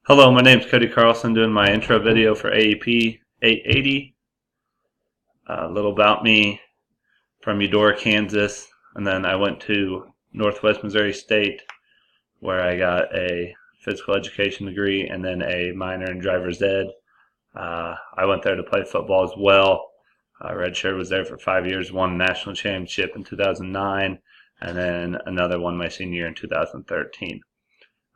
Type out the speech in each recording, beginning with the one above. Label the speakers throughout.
Speaker 1: Hello, my name is Cody Carlson doing my intro video for AEP 880. A little about me from Eudora, Kansas, and then I went to Northwest Missouri State where I got a physical education degree and then a minor in driver's ed. I went there to play football as well. Redshirt was there for 5 years, won a national championship in 2009, and then another one my senior year in 2013.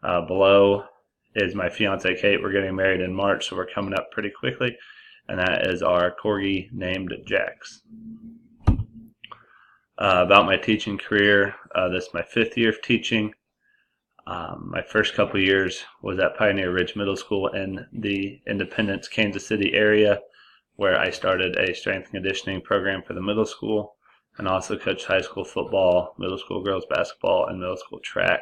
Speaker 1: Below is my fiance Kate. We're getting married in March, so we're coming up pretty quickly, and that is our corgi named Jax. About my teaching career, this is my 5th year of teaching. My first couple years was at Pioneer Ridge Middle School in the Independence, Kansas City area, where I started a strength and conditioning program for the middle school and also coached high school football, middle school girls basketball, and middle school track.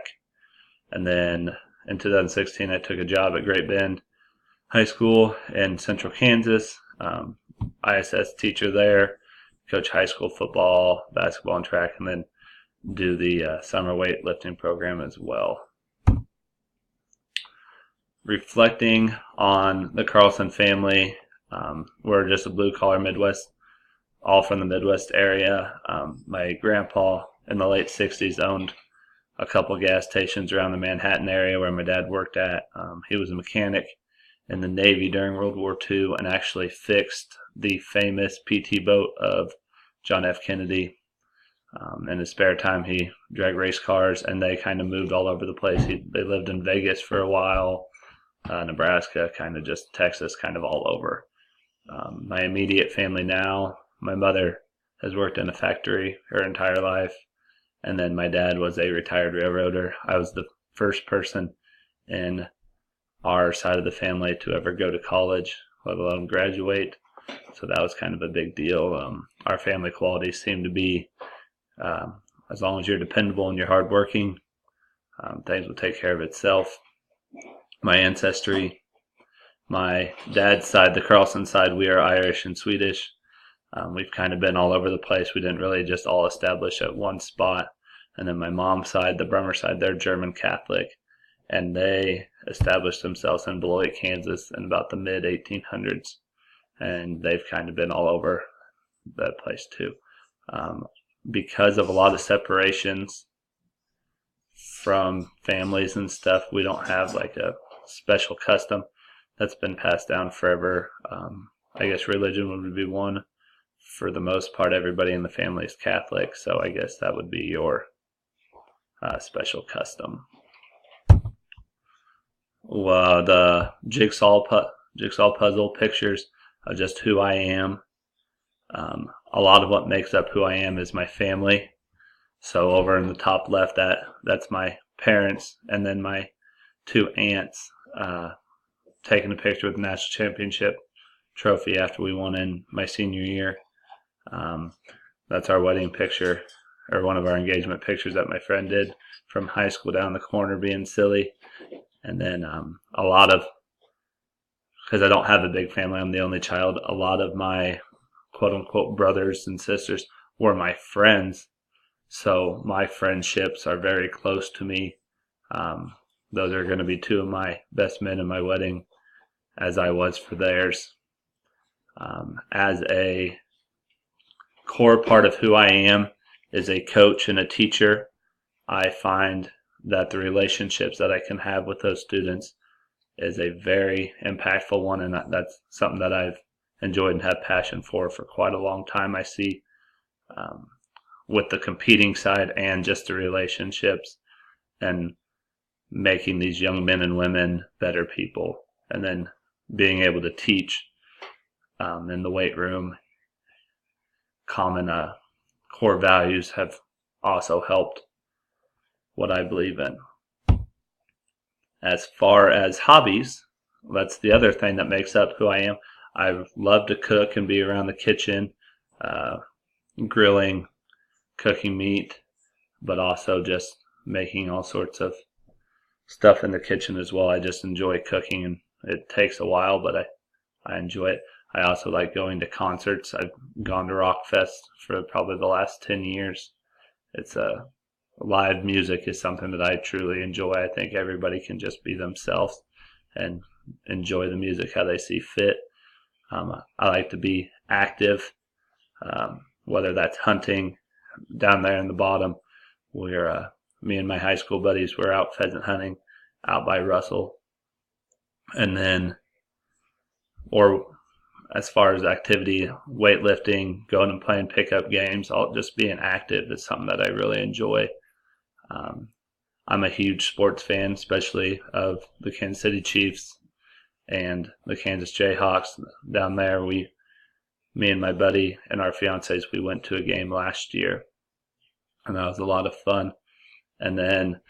Speaker 1: And then in 2016, I took a job at Great Bend High School in Central Kansas, ISS teacher there, coach high school football, basketball, and track, and then do the summer weightlifting program as well. Reflecting on the Carlson family, we're just a blue-collar Midwest, all from the Midwest area. My grandpa in the late 60s owned a couple gas stations around the Manhattan area where my dad worked at. He was a mechanic in the Navy during World War II and actually fixed the famous PT boat of John F. Kennedy. In his spare time, he dragged race cars, and they kind of moved all over the place. They lived in Vegas for a while, Nebraska, kind of just Texas, kind of all over. My immediate family now, my mother has worked in a factory her entire life. And then my dad was a retired railroader. I was the first person in our side of the family to ever go to college, let alone graduate. So that was kind of a big deal. Our family qualities seem to be, as long as you're dependable and you're hardworking, things will take care of itself. My ancestry, my dad's side, the Carlson side, we are Irish and Swedish. We've kind of been all over the place. We didn't really just all establish at one spot. And then my mom's side, the Bremer side, they're German Catholic. And they established themselves in Beloit, Kansas in about the mid-1800s. And they've kind of been all over that place too. Because of a lot of separations from families and stuff, we don't have like a special custom that's been passed down forever. I guess religion would be one. For the most part, everybody in the family is Catholic, so I guess that would be your special custom. Well, the jigsaw puzzle pictures of just who I am. A lot of what makes up who I am is my family. So over in the top left, that's my parents, and then my 2 aunts taking a picture with the national championship trophy after we won in my senior year. That's our wedding picture, or one of our engagement pictures that my friend did from high school down the corner being silly. And then a lot of, because I don't have a big family, I'm the only child, a lot of my quote-unquote brothers and sisters were my friends. So my friendships are very close to me. Those are going to be 2 of my best men in my wedding, as I was for theirs. As a core part of who I am is a coach and a teacher. I find that the relationships that I can have with those students is a very impactful one, and that's something that I've enjoyed and have passion for quite a long time. I see with the competing side and just the relationships and making these young men and women better people, and then being able to teach in the weight room. Common core values have also helped what I believe in. As far as hobbies, that's the other thing that makes up who I am. I love to cook and be around the kitchen, grilling, cooking meat, but also just making all sorts of stuff in the kitchen as well. I just enjoy cooking, and it takes a while, but I enjoy it. I also like going to concerts. I've gone to Rock Fest for probably the last 10 years. It's live music is something that I truly enjoy. I think everybody can just be themselves and enjoy the music how they see fit. I like to be active, whether that's hunting. Down there in the bottom, me and my high school buddies were out pheasant hunting out by Russell. And then, or as far as activity, weightlifting, going and playing pickup games, all just being active is something that I really enjoy. I'm a huge sports fan, especially of the Kansas City Chiefs and the Kansas Jayhawks. Down there, me and my buddy and our fiancés, we went to a game last year, and that was a lot of fun. And then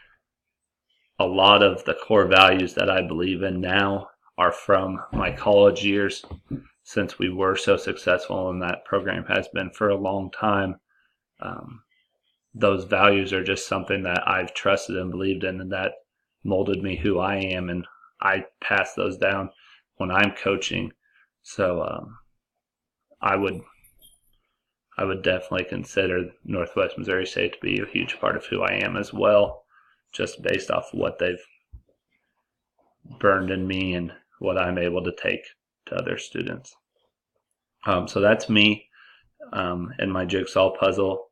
Speaker 1: a lot of the core values that I believe in now are from my college years, since we were so successful and that program has been for a long time. Those values are just something that I've trusted and believed in, and that molded me who I am, and I pass those down when I'm coaching. So I would definitely consider Northwest Missouri State to be a huge part of who I am as well, just based off what they've burned in me and what I'm able to take to other students. So that's me and my jigsaw puzzle.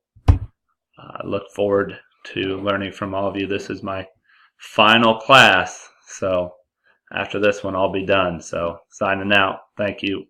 Speaker 1: I look forward to learning from all of you. This is my final class, so after this one I'll be done. So signing out. Thank you.